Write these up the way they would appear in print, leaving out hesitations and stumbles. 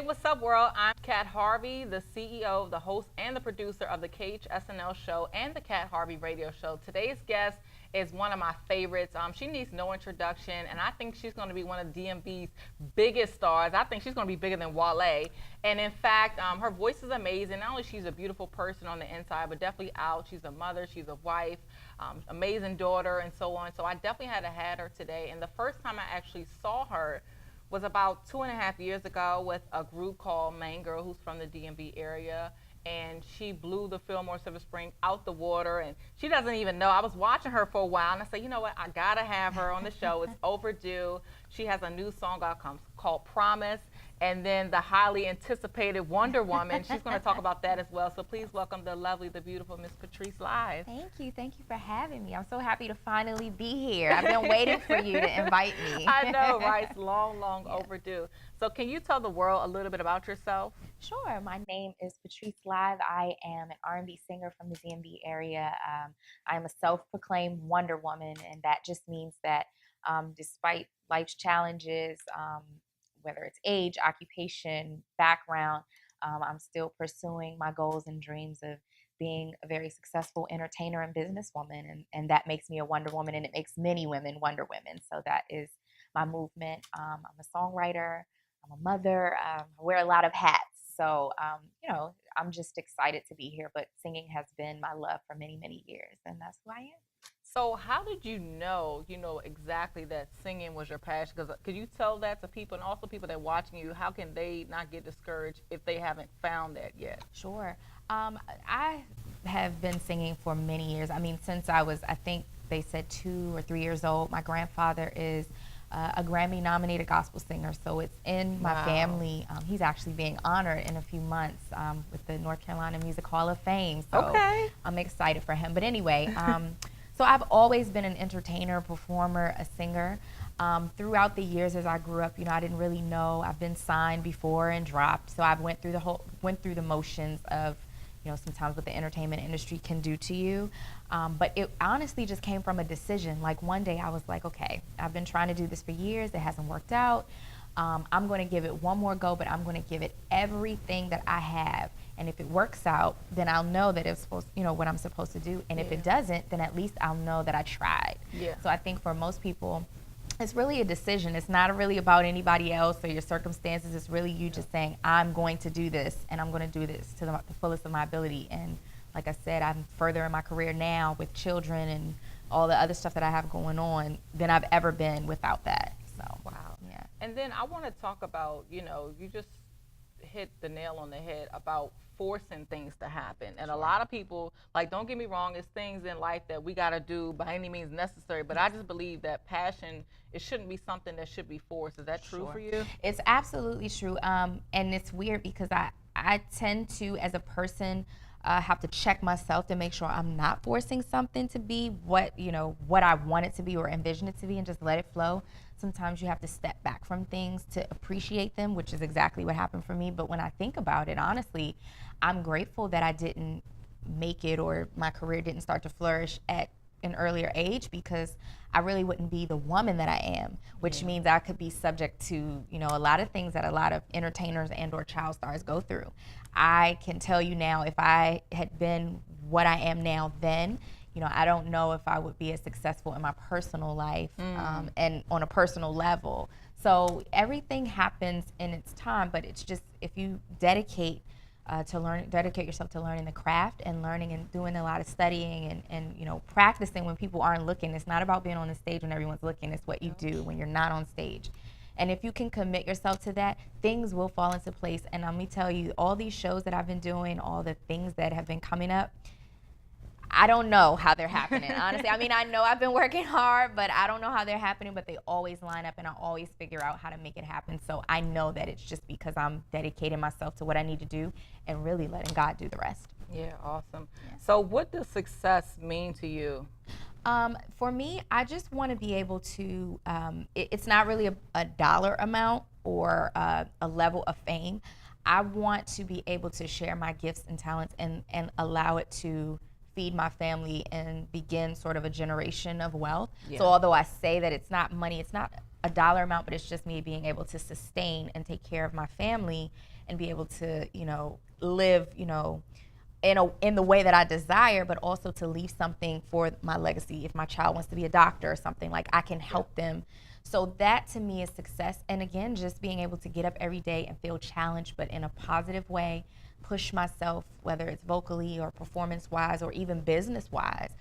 What's up, world? I'm Kat Harvey, the CEO, the host, and the producer of the KatHarveySNL show and the Kat Harvey radio show. Today's guest is one of my favorites. She needs no introduction, and I think she's going to be one of DMV's biggest stars. I think she's going to be bigger than Wale. And in fact, her voice is amazing. Not only she's a beautiful person on the inside, but definitely out. She's a mother, she's a wife, amazing daughter, and so on. So I definitely had to have her today. And the first time I actually saw her was about 2.5 years ago with a group called Main Girl, who's from the DMV area, and she blew the Fillmore Silver Spring out the water, and she doesn't even know. I was watching her for a while, and I said, you know what, I gotta have her on the show. It's overdue. She has a new song out called Promise, and then the highly anticipated Wonderwoman. She's going to talk about that as well. So please welcome the lovely, the beautiful Miss PatriceLive. Thank you for having me. I'm so happy to finally be here. I've been waiting for you to invite me. I know, right? It's long overdue. So can you tell the world a little bit about yourself? Sure. My name is PatriceLive. I am an R&B singer from the DMV area. I am a self-proclaimed Wonder Woman, and that just means that despite life's challenges, whether it's age, occupation, background, I'm still pursuing my goals and dreams of being a very successful entertainer and businesswoman, and that makes me a Wonder Woman, and it makes many women Wonder Women. So that is my movement. I'm a songwriter, I'm a mother, I wear a lot of hats. So, I'm just excited to be here, but singing has been my love for many, many years, and that's who I am. So how did you know exactly that singing was your passion? Because could you tell that to people, and also people that are watching you, how can they not get discouraged if they haven't found that yet? Sure. I have been singing for many years. I mean, since I was, I think they said 2 or 3 years old. My grandfather is a Grammy-nominated gospel singer, so it's in my family. He's actually being honored in a few months with the North Carolina Music Hall of Fame. So okay. I'm excited for him. But anyway, so I've always been an entertainer, performer, a singer. Throughout the years as I grew up, I didn't really know. I've been signed before and dropped, so I've went through the motions of, sometimes what the entertainment industry can do to you. But it honestly just came from a decision. Like one day I was like, okay, I've been trying to do this for years. It hasn't worked out. I'm going to give it one more go, but I'm going to give it everything that I have. And if it works out, then I'll know that it's supposed, what I'm supposed to do. And if it doesn't, then at least I'll know that I tried. Yeah. So I think for most people, it's really a decision. It's not really about anybody else or your circumstances. It's really you just saying, I'm going to do this, and I'm going to do this to the fullest of my ability. And like I said, I'm further in my career now with children and all the other stuff that I have going on than I've ever been without that. So, wow. Yeah. And then I want to talk about, you just hit the nail on the head about forcing things to happen. And a lot of people, don't get me wrong, there's things in life that we got to do by any means necessary, but I just believe that passion, it shouldn't be something that should be forced. Is that true for you? It's absolutely true. And it's weird because I tend to, as a person, have to check myself to make sure I'm not forcing something to be what I want it to be or envision it to be, and just let it flow. Sometimes you have to step back from things to appreciate them, which is exactly what happened for me. But when I think about it, honestly, I'm grateful that I didn't make it, or my career didn't start to flourish at an earlier age, because I really wouldn't be the woman that I am, which means I could be subject to, a lot of things that a lot of entertainers and or child stars go through. I can tell you now, if I had been what I am now then, I don't know if I would be as successful in my personal life and on a personal level. So everything happens in its time, but it's just, if you dedicate yourself to learning the craft and learning and doing a lot of studying and practicing when people aren't looking. It's not about being on the stage when everyone's looking. It's what you do when you're not on stage. And if you can commit yourself to that, things will fall into place. And let me tell you, all these shows that I've been doing, all the things that have been coming up, I don't know how they're happening, honestly. I mean, I know I've been working hard, but I don't know how they're happening, but they always line up, and I always figure out how to make it happen. So I know that it's just because I'm dedicating myself to what I need to do and really letting God do the rest. Yeah, awesome. Yeah. So what does success mean to you? For me, I just want to be able to, it's not really a dollar amount or a level of fame. I want to be able to share my gifts and talents and allow it to feed my family and begin sort of a generation of wealth. Yeah. So although I say that it's not money, it's not a dollar amount, but it's just me being able to sustain and take care of my family and be able to, live, in the way that I desire, but also to leave something for my legacy. If my child wants to be a doctor or something, like I can help them. So that to me is success. And again, just being able to get up every day and feel challenged, but in a positive way, push myself, whether it's vocally or performance-wise or even business-wise.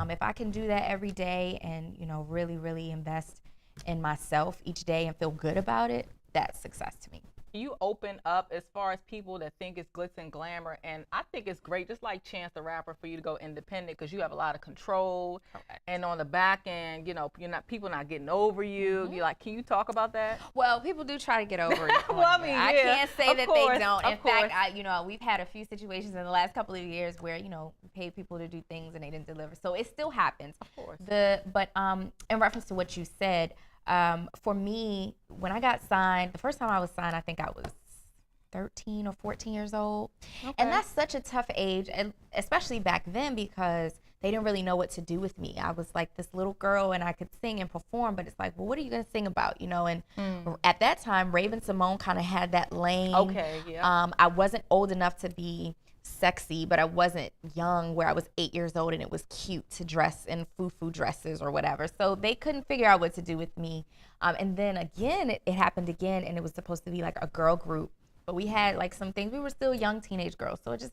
If I can do that every day and, really, really invest in myself each day and feel good about it, that's success to me. You open up as far as people that think it's glitz and glamour, and I think it's great, just like Chance the Rapper, for you to go independent because you have a lot of control. Correct. And on the back end, people not getting over you. Mm-hmm. You're like, can you talk about that? Well, people do try to get over it. Well, I mean, I can't say that they don't. In fact, we've had a few situations in the last couple of years where we paid people to do things and they didn't deliver. So it still happens. Of course. But in reference to what you said. For me, when I got signed, the first time I was signed, I think I was 13 or 14 years old. Okay. And that's such a tough age, and especially back then because they didn't really know what to do with me. I was like this little girl and I could sing and perform, but it's like, well, what are you going to sing about? And at that time, Raven-Symoné kind of had that lane. Okay, yeah. I wasn't old enough to be sexy, but I wasn't young where I was 8 years old and it was cute to dress in foo-foo dresses or whatever. So they couldn't figure out what to do with me. And then again, it happened again, and it was supposed to be like a girl group, but we had like some things. We were still young teenage girls, so it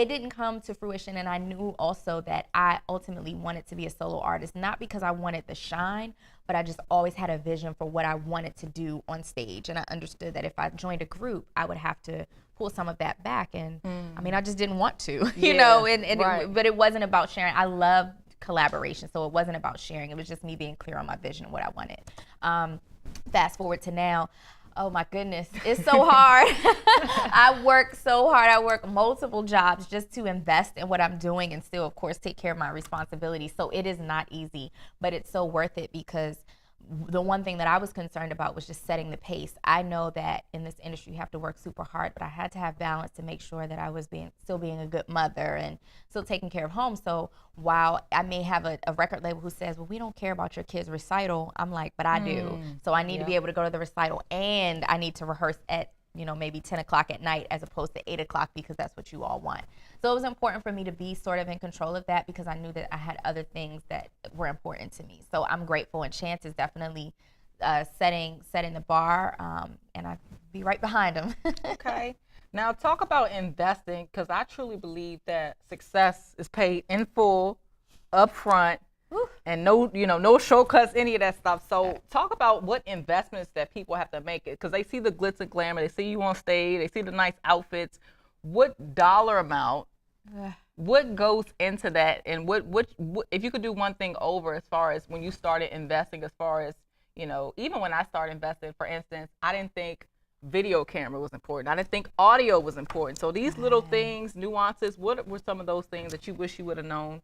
didn't come to fruition. And I knew also that I ultimately wanted to be a solo artist, not because I wanted the shine, but I just always had a vision for what I wanted to do on stage. And I understood that if I joined a group, I would have to pull some of that back. And I just didn't want to, right. But it wasn't about sharing. I love collaboration, so it wasn't about sharing. It was just me being clear on my vision and what I wanted. Fast forward to now. Oh my goodness, it's so hard. I work so hard. I work multiple jobs just to invest in what I'm doing and still, of course, take care of my responsibilities. So it is not easy, but it's so worth it because the one thing that I was concerned about was just setting the pace. I know that in this industry you have to work super hard, but I had to have balance to make sure that I was still being a good mother and still taking care of home. So while I may have a record label who says, well, we don't care about your kid's recital, I'm like, but I do. So I need to be able to go to the recital, and I need to rehearse at maybe 10 o'clock at night as opposed to 8 o'clock because that's what you all want. So it was important for me to be sort of in control of that because I knew that I had other things that were important to me. So I'm grateful, and Chance is definitely setting the bar, and I'll be right behind him. Okay. Now talk about investing, because I truly believe that success is paid in full, upfront, and no shortcuts, any of that stuff. So talk about what investments that people have to make, because they see the glitz and glamour, they see you on stage, they see the nice outfits. What dollar amount, what goes into that, and what if you could do one thing over as far as when you started investing, as far as, even when I started investing, for instance, I didn't think video camera was important. I didn't think audio was important. So these little things, nuances, what were some of those things that you wish you would have known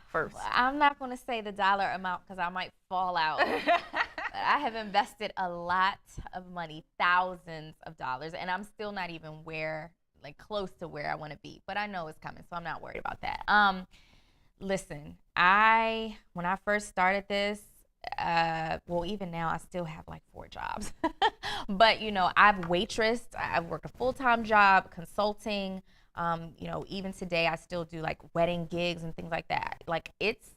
first? I'm not going to say the dollar amount because I might fall out. But I have invested a lot of money, thousands of dollars, and I'm still not even close to where I want to be. But I know it's coming, so I'm not worried about that. Listen, when I first started this, even now I still have like 4 jobs. But I've waitressed, I've worked a full-time job, consulting. Even today I still do like wedding gigs and things like that. Like it's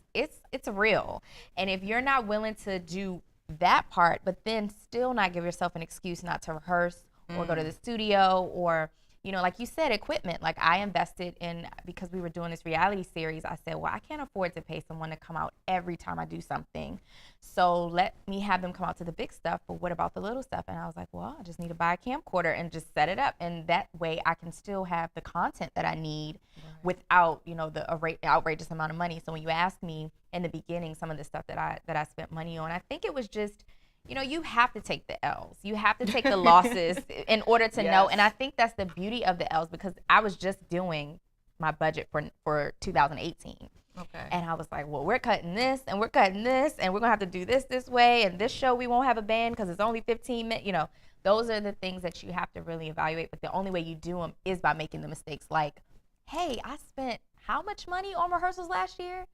real. And if you're not willing to do that part, but then still not give yourself an excuse not to rehearse or go to the studio or like you said, equipment. Like I invested in, because we were doing this reality series, I said, well, I can't afford to pay someone to come out every time I do something. So let me have them come out to the big stuff, but what about the little stuff? And I was like, well, I just need to buy a camcorder and just set it up. And that way I can still have the content that I need without, the outrageous amount of money. So when you asked me in the beginning, some of the stuff that I spent money on, I think it was just, you have to take the L's. You have to take the losses in order to know. And I think that's the beauty of the L's, because I was just doing my budget for 2018. Okay. And I was like, well, we're cutting this and we're cutting this and we're going to have to do this way. And this show, we won't have a band because it's only 15 minutes. Those are the things that you have to really evaluate. But the only way you do them is by making the mistakes like, hey, I spent how much money on rehearsals last year?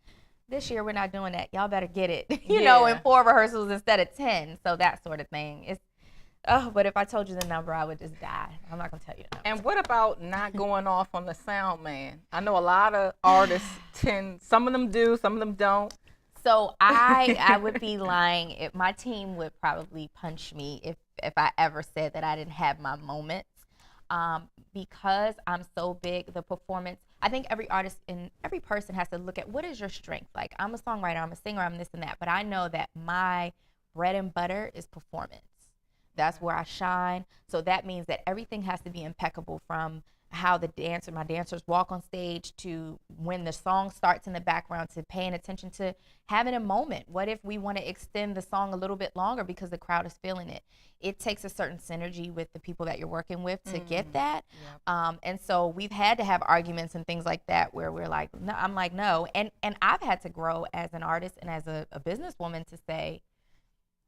this year we're not doing that. Y'all better get it, you know, in 4 rehearsals instead of 10. So that sort of thing. It's, but if I told you the number, I would just die. I'm not gonna tell you the number. And what about not going off on the sound man? I know a lot of artists some of them do, some of them don't. So I would be lying if my team would probably punch me if I ever said that I didn't have my moments. Because I'm so big, the performance, I think every artist and every person has to look at what is your strength. Like, I'm a songwriter, I'm a singer, I'm this and that, but I know that my bread and butter is performance. That's where I shine. So that means that everything has to be impeccable, from how my dancers walk on stage, to when the song starts in the background, to paying attention to having a moment. What if we want to extend the song a little bit longer because the crowd is feeling it? It takes a certain synergy with the people that you're working with to get that. Yep. And so we've had to have arguments and things like that where we're like, no, I'm like, no. And I've had to grow as an artist and as a businesswoman to say,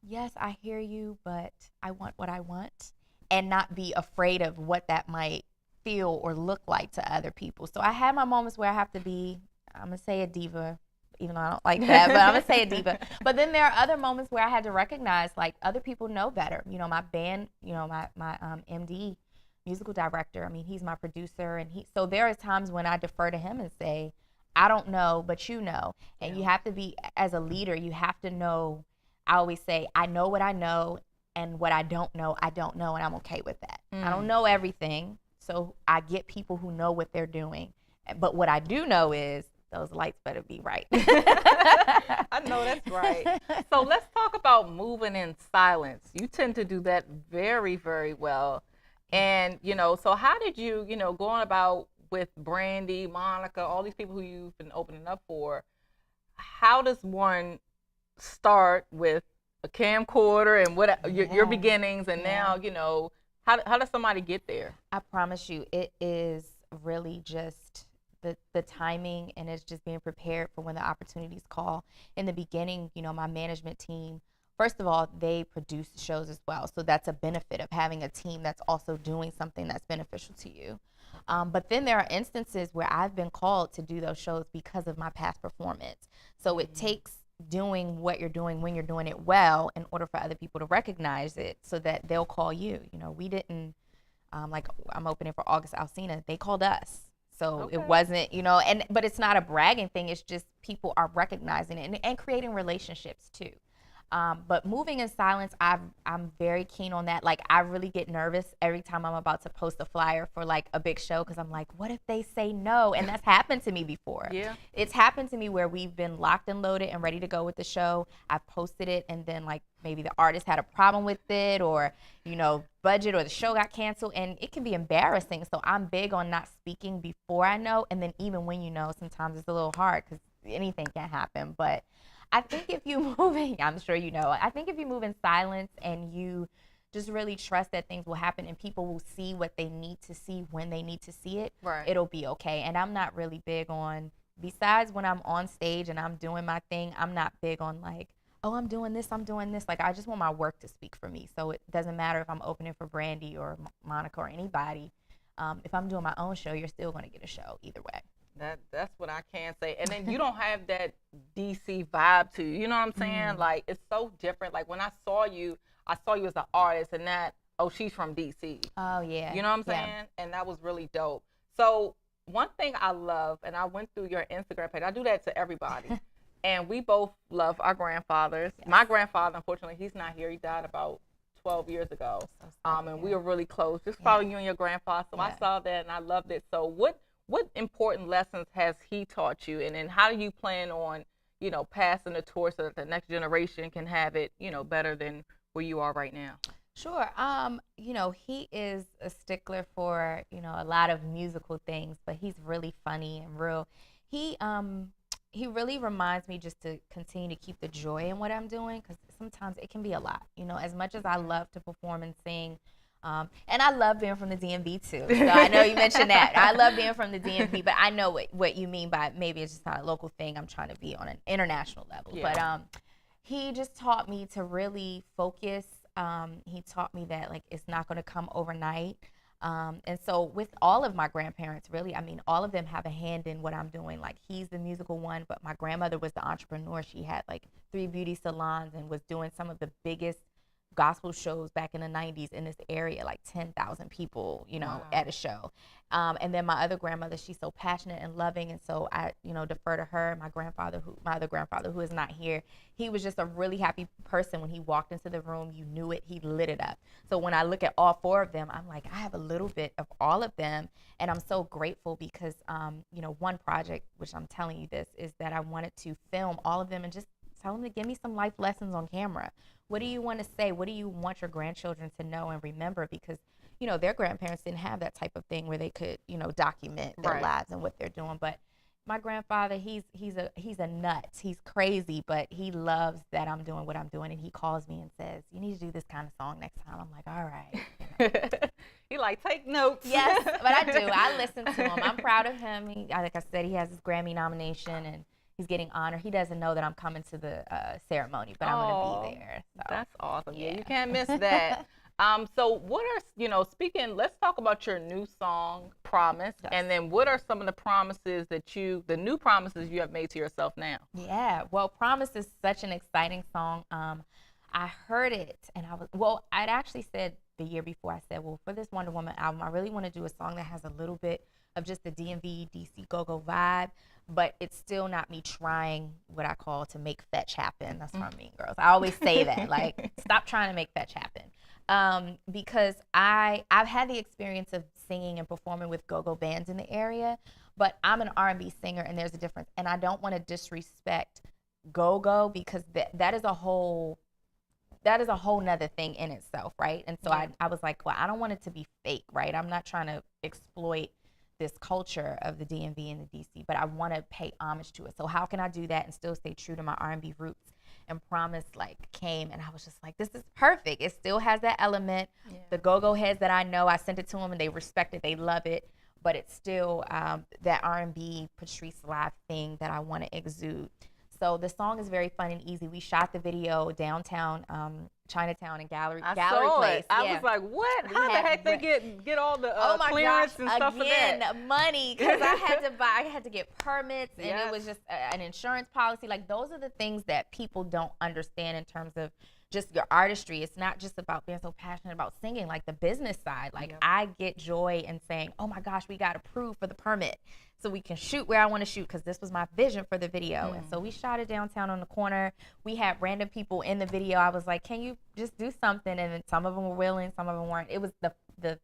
yes, I hear you, but I want what I want, and not be afraid of what that might feel or look like to other people. So I have my moments where I have to be, I'm gonna say a diva, even though I don't like that, but I'm gonna say a diva. But then there are other moments where I had to recognize, like, other people know better. You know, my band, you know, my MD, musical director, I mean, he's my producer, and so there are times when I defer to him and say, I don't know, but you know. And you have to be, as a leader, you have to know. I always say, I know what I know, and what I don't know, I don't know, and I'm okay with that. I don't know everything. So I get people who know what they're doing. But what I do know is those lights better be right. I know that's right. So let's talk about moving in silence. You tend to do that very, very well. And, you know, so how did you, you know, going about with Brandy, Monica, all these people who you've been opening up for, how does one start with a camcorder and what your beginnings, and now, you know, how does somebody get there? I promise you, it is really just the timing, and it's just being prepared for when the opportunities call. In the beginning, you know, my management team, first of all, they produce shows as well. So that's a benefit of having a team that's also doing something that's beneficial to you. But then there are instances where I've been called to do those shows because of my past performance. So it takes doing what you're doing when you're doing it well in order for other people to recognize it, so that they'll call you. You know, we didn't, like, I'm opening for August Alsina, they called us. So it wasn't, you know, but it's not a bragging thing. It's just people are recognizing it and creating relationships too. But moving in silence, I'm very keen on that. Like, I really get nervous every time I'm about to post a flyer for, like, a big show, because I'm like, what if they say no? And that's happened to me before. Yeah. It's happened to me where we've been locked and loaded and ready to go with the show. I've posted it, and then, like, maybe the artist had a problem with it, or, you know, budget, or the show got canceled, and it can be embarrassing. So I'm big on not speaking before I know, and then even when you know, sometimes it's a little hard because anything can happen. But I think if you move in, I'm sure you know, I think if you move in silence and you just really trust that things will happen and people will see what they need to see when they need to see it, it'll be okay. And I'm not really big on, besides when I'm on stage and I'm doing my thing, I'm not big on, like, oh, I'm doing this. Like, I just want my work to speak for me. So it doesn't matter if I'm opening for Brandy or Monica or anybody. If I'm doing my own show, you're still going to get a show either way. That's what I can say. And then you don't have that DC vibe to you. You know what I'm saying? Like, it's so different. Like, when I saw you as an artist, and that, oh, she's from DC. Oh, yeah. You know what I'm saying? Yeah. And that was really dope. So one thing I love, and I went through your Instagram page. I do that to everybody. And we both love our grandfathers. Yes. My grandfather, unfortunately, he's not here. He died about 12 years ago. And we were really close. Just follow you and your grandfather. So I saw that and I loved it. So what important lessons has he taught you? And then how do you plan on, you know, passing the torch so that the next generation can have it, you know, better than where you are right now? Sure. You know, he is a stickler for, you know, a lot of musical things, but he's really funny and real. He really reminds me just to continue to keep the joy in what I'm doing, because sometimes it can be a lot, you know, as much as I love to perform and sing. And I love being from the DMV too. So I know you mentioned that. I love being from the DMV, but I know what you mean by maybe it's just not a local thing. I'm trying to be on an international level. Yeah. But he just taught me to really focus. He taught me that, like, it's not going to come overnight. And so with all of my grandparents, really, I mean, all of them have a hand in what I'm doing. Like, he's the musical one, but my grandmother was the entrepreneur. She had like 3 beauty salons and was doing some of the biggest gospel shows back in the 90s in this area, like 10,000 people, you know, Wow. at a show. And then my other grandmother, she's so passionate and loving, and so I, you know, defer to her. My other grandfather, who is not here, he was just a really happy person. When he walked into the room, you knew it. He lit it up. So when I look at all 4 of them, I'm like, I have a little bit of all of them, and I'm so grateful because, you know, one project, which I'm telling you this, is that I wanted to film all of them and just tell them to give me some life lessons on camera. What do you want to say? What do you want your grandchildren to know and remember? Because, you know, their grandparents didn't have that type of thing where they could, you know, document their lives and what they're doing. But my grandfather, he's a nut. He's crazy, but he loves that I'm doing what I'm doing. And he calls me and says, you need to do this kind of song next time. I'm like, all right. You know. He like, take notes. Yes, but I do. I listen to him. I'm proud of him. Like I said, he has his Grammy nomination and he's getting honored. He doesn't know that I'm coming to the ceremony, but I'm going to be there. So. That's awesome. Yeah, you can't miss that. So what are, you know, let's talk about your new song, Promise, and then what are some of the promises the new promises you have made to yourself now? Yeah, well, Promise is such an exciting song. I heard it and I'd actually said the year before, I said, well, for this Wonderwoman album, I really want to do a song that has a little bit of just the DMV, DC go-go vibe, but it's still not me trying what I call to make fetch happen. That's from Mean Girls. I always say that, like, stop trying to make fetch happen. Because I've had the experience of singing and performing with go-go bands in the area, but I'm an R&B singer and there's a difference. And I don't want to disrespect go-go because that is a whole nother thing in itself, right? And so I was like, well, I don't want it to be fake, right? I'm not trying to exploit this culture of the DMV and the DC, but I want to pay homage to it. So how can I do that and still stay true to my R&B roots? And Promise came, and I was just like, this is perfect. It still has that element. Yeah. The go-go heads that I know, I sent it to them and they respect it, they love it, but it's still that R&B PatriceLive thing that I want to exude. So the song is very fun and easy. We shot the video downtown, Chinatown and Gallery Place. I was like, what? How the heck they get all the clearance and stuff for that? Again, money, because I had to get permits, and it was just an insurance policy. Like, those are the things that people don't understand in terms of just your artistry. It's not just about being so passionate about singing, like the business side. Like, I get joy in saying, oh my gosh, we got approved for the permit so we can shoot where I want to shoot, because this was my vision for the video. And so we shot it downtown on the corner. We had random people in the video. I was like, can you just do something? And then some of them were willing, some of them weren't. It was the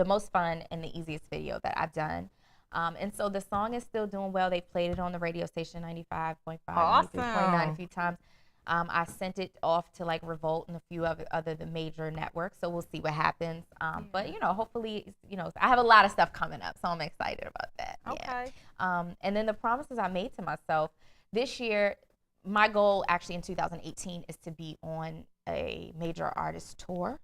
most fun and the easiest video that I've done. And so the song is still doing well. They played it on the radio station 95.5, awesome. 93.9 a few times. I sent it off to like Revolt and a few other the major networks, so we'll see what happens. But you know, hopefully, you know, I have a lot of stuff coming up, so I'm excited about that. Okay. Yeah. And then the promises I made to myself this year, my goal actually in 2018 is to be on a major artist tour.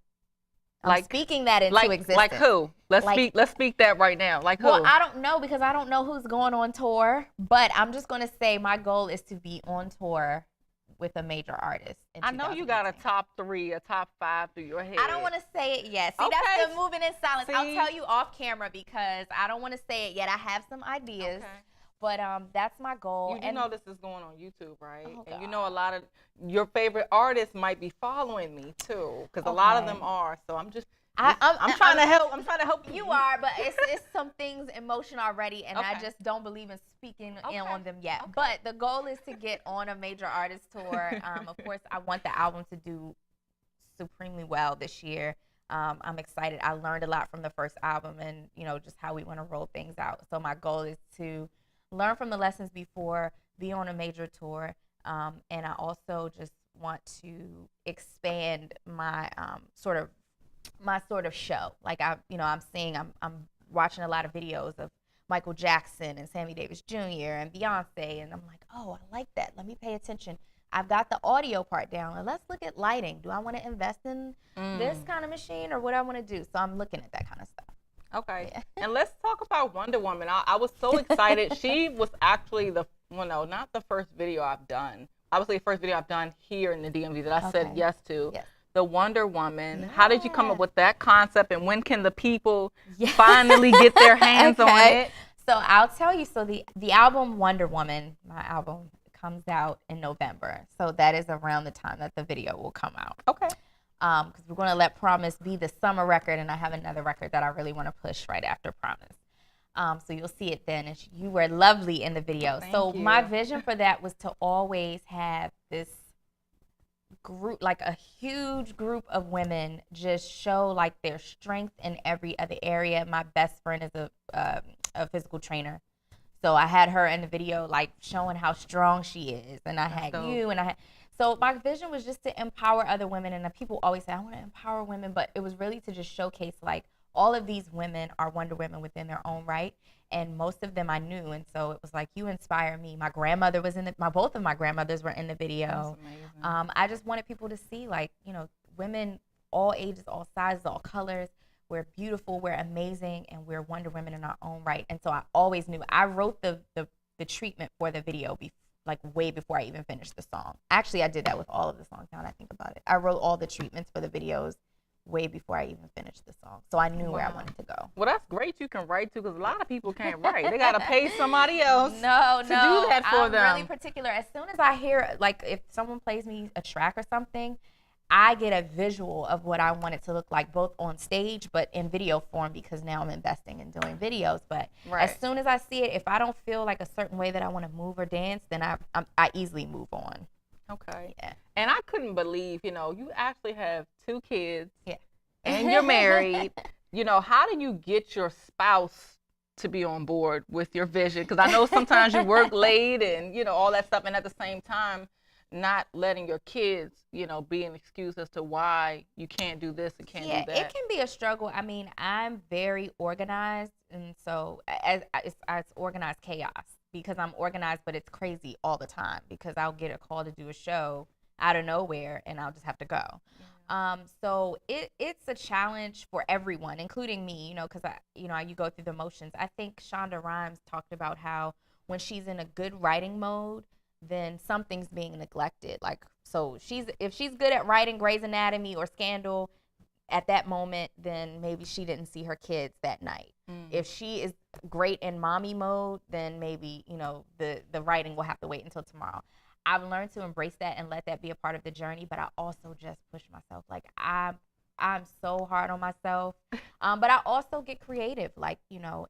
I'm speaking that into existence. Like who? Let's speak that right now. Like who? Well, I don't know, because I don't know who's going on tour, but I'm just going to say my goal is to be on tour with a major artist. I know you got a top 3, a top 5 through your head. I don't want to say it yet. See, that's the moving in silence. I'll tell you off camera because I don't want to say it yet. I have some ideas, but that's my goal. You know this is going on YouTube, right? Oh, and you know a lot of your favorite artists might be following me too, because a lot of them are. So I'm trying to help. I'm trying to help you. You are, but it's some things in motion already, and I just don't believe in speaking in on them yet. But the goal is to get on a major artist tour. Of course, I want the album to do supremely well this year. I'm excited. I learned a lot from the first album, and you know, just how we want to roll things out. So my goal is to learn from the lessons before, be on a major tour, and I also just want to expand my sort of show. Like I'm watching a lot of videos of Michael Jackson and Sammy Davis Jr. and Beyonce, and I'm like, oh, I like that. Let me pay attention. I've got the audio part down, and let's look at lighting. Do I want to invest in this kind of machine, or what I want to do? So I'm looking at that kind of stuff. Okay. Yeah. And let's talk about Wonderwoman. I was so excited. She was actually not the first video I've done. Obviously, the first video I've done here in the DMV that I said yes to. Yes. the Wonder Woman. How did you come up Yeah. with that concept, and when can the people Yeah. finally get their hands on Okay. it? So I'll tell you. So the album Wonder Woman, my album, comes out in November. So that is around the time that the video will come out. Okay. Because we're going to let Promise be the summer record, and I have another record that I really want to push right after Promise. So you'll see it then. And you were lovely in the video. Thank you. My vision for that was to always have this group, like a huge group of women, just show like their strength in every other area. My best friend is a physical trainer. So I had her in the video, like showing how strong she is. And I had you, and so my vision was just to empower other women. And people always say, I want to empower women, but it was really to just showcase like all of these women are Wonder Women within their own right. And most of them I knew. And so it was like, you inspire me. My grandmother was both of my grandmothers were in the video. That's amazing. I just wanted people to see, like, women, all ages, all sizes, all colors. We're beautiful, we're amazing, and we're Wonder Women in our own right. And so I always knew. I wrote the treatment for the video like way before I even finished the song. Actually, I did that with all of the songs now that I think about it. I wrote all the treatments for the videos way before I even finished the song. So I knew where I wanted to go. Well, that's great you can write too, because a lot of people can't write. They got to pay somebody else to do that for them. I'm really particular. As soon as I hear, like, if someone plays me a track or something, I get a visual of what I want it to look like, both on stage but in video form, because now I'm investing in doing videos. But as soon as I see it, if I don't feel like a certain way that I want to move or dance, then I easily move on. Okay. Yeah. And I couldn't believe, you actually have 2 kids. Yeah. And you're married. How do you get your spouse to be on board with your vision? Because I know sometimes you work late and, all that stuff. And at the same time, not letting your kids, be an excuse as to why you can't do this and can't do that. It can be a struggle. I mean, I'm very organized, and so it's organized chaos, because I'm organized, but it's crazy all the time, because I'll get a call to do a show out of nowhere, and I'll just have to go. So it's a challenge for everyone, including me, because you go through the motions. I think Shonda Rhimes talked about how when she's in a good writing mode, then something's being neglected. Like, so if she's good at writing Grey's Anatomy or Scandal at that moment, then maybe she didn't see her kids that night. If she is great in mommy mode, then maybe, the writing will have to wait until tomorrow. I've learned to embrace that and let that be a part of the journey, but I also just push myself. Like, I'm so hard on myself. But I also get creative. Like,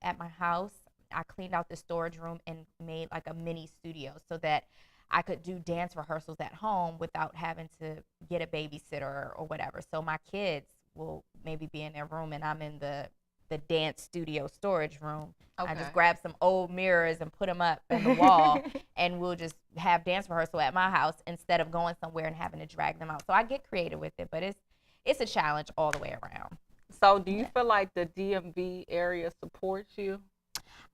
at my house, I cleaned out the storage room and made like a mini studio so that I could do dance rehearsals at home without having to get a babysitter or whatever. So my kids will maybe be in their room and I'm in the dance studio storage room. Okay. I just grab some old mirrors and put them up on the wall and we'll just have dance rehearsal at my house instead of going somewhere and having to drag them out. So I get creative with it, but it's a challenge all the way around. So do you feel like the DMV area supports you?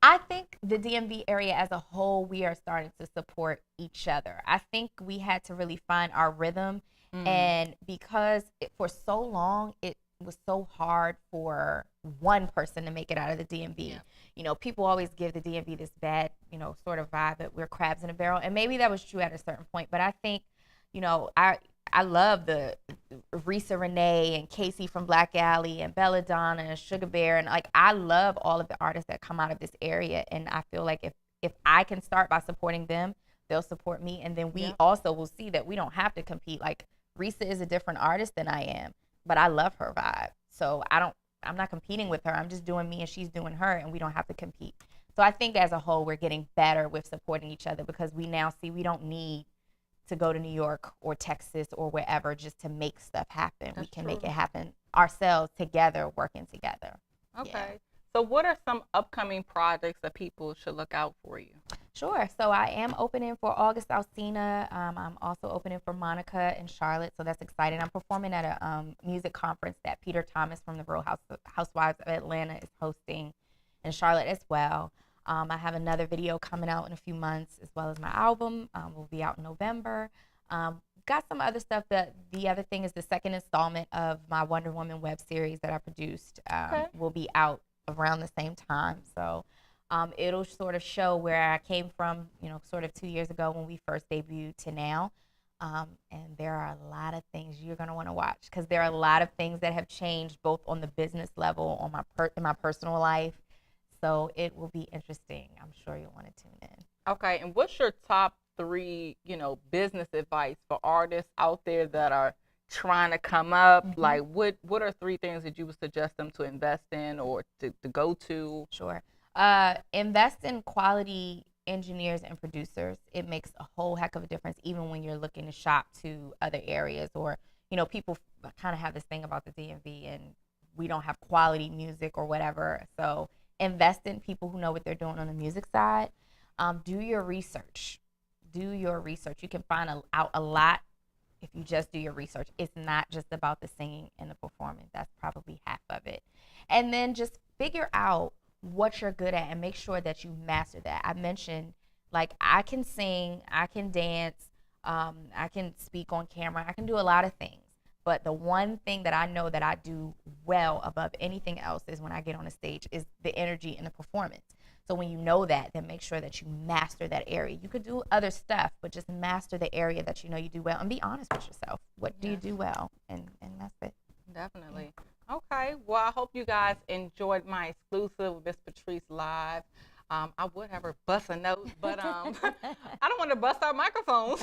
I think the DMV area as a whole, we are starting to support each other. I think we had to really find our rhythm. And because for so long, it was so hard for one person to make it out of the DMV. Yeah. People always give the DMV this bad, sort of vibe that we're crabs in a barrel. And maybe that was true at a certain point. But I think, I love the Risa Renee and Casey from Black Alley and Belladonna and Sugar Bear. And like, I love all of the artists that come out of this area. And I feel like if I can start by supporting them, they'll support me. And then we also will see that we don't have to compete. Like, Risa is a different artist than I am, but I love her vibe. So I'm not competing with her. I'm just doing me and she's doing her, and we don't have to compete. So I think as a whole, we're getting better with supporting each other, because we now see we don't need to go to New York or Texas or wherever just to make stuff happen. We can make it happen ourselves together, working together. Okay. Yeah. So what are some upcoming projects that people should look out for you? Sure. So I am opening for August Alsina. I'm also opening for Monica in Charlotte. So that's exciting. I'm performing at a music conference that Peter Thomas from the Real Housewives of Atlanta is hosting in Charlotte as well. I have another video coming out in a few months, as well as my album will be out in November. Got some other stuff. The other thing is the second installment of my Wonder Woman web series that I produced will be out around the same time. So it'll sort of show where I came from, sort of 2 years ago when we first debuted to now. And there are a lot of things you're going to want to watch because there are a lot of things that have changed both on the business level, on in my personal life. So it will be interesting. I'm sure you'll want to tune in. Okay, and what's your top 3, business advice for artists out there that are trying to come up? Mm-hmm. Like, what are 3 things that you would suggest them to invest in or to go to? Sure. Invest in quality engineers and producers. It makes a whole heck of a difference, even when you're looking to shop to other areas, or people kind of have this thing about the DMV and we don't have quality music or whatever. So invest in people who know what they're doing on the music side. Do your research. You can find out a lot if you just do your research. It's not just about the singing and the performing. That's probably half of it. And then just figure out what you're good at and make sure that you master that. I mentioned, like, I can sing, I can dance, I can speak on camera, I can do a lot of things. But the one thing that I know that I do well above anything else is when I get on a stage is the energy and the performance. So when you know that, then make sure that you master that area. You could do other stuff, but just master the area that you know you do well and be honest with yourself. What do you do well? And that's it. Definitely. Okay. Well, I hope you guys enjoyed my exclusive with Miss Patrice Live. I would have her bust a note, but I don't want to bust our microphones.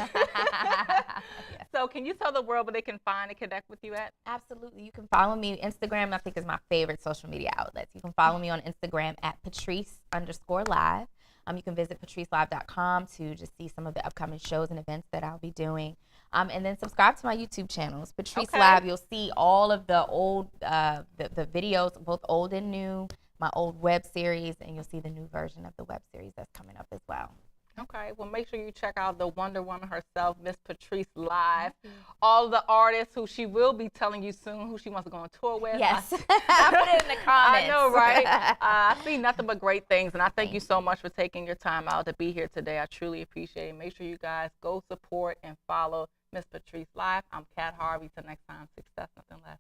So can you tell the world where they can find and connect with you at? Absolutely. You can follow me. Instagram, I think, is my favorite social media outlets. You can follow me on Instagram at Patrice_live. You can visit PatriceLive.com to just see some of the upcoming shows and events that I'll be doing. And then subscribe to my YouTube channels, Patrice Live. You'll see all of the old the videos, both old and new, my old web series, and you'll see the new version of the web series that's coming up as well. Okay, well, make sure you check out the Wonderwoman herself, Miss Patrice Live. All the artists who she will be telling you soon who she wants to go on tour with. Yes, I'll put it in the comments. I know, right? I see nothing but great things, and I thank you so much for taking your time out to be here today. I truly appreciate it. Make sure you guys go support and follow Miss Patrice Live. I'm Kat Harvey. Till next time, success, nothing less.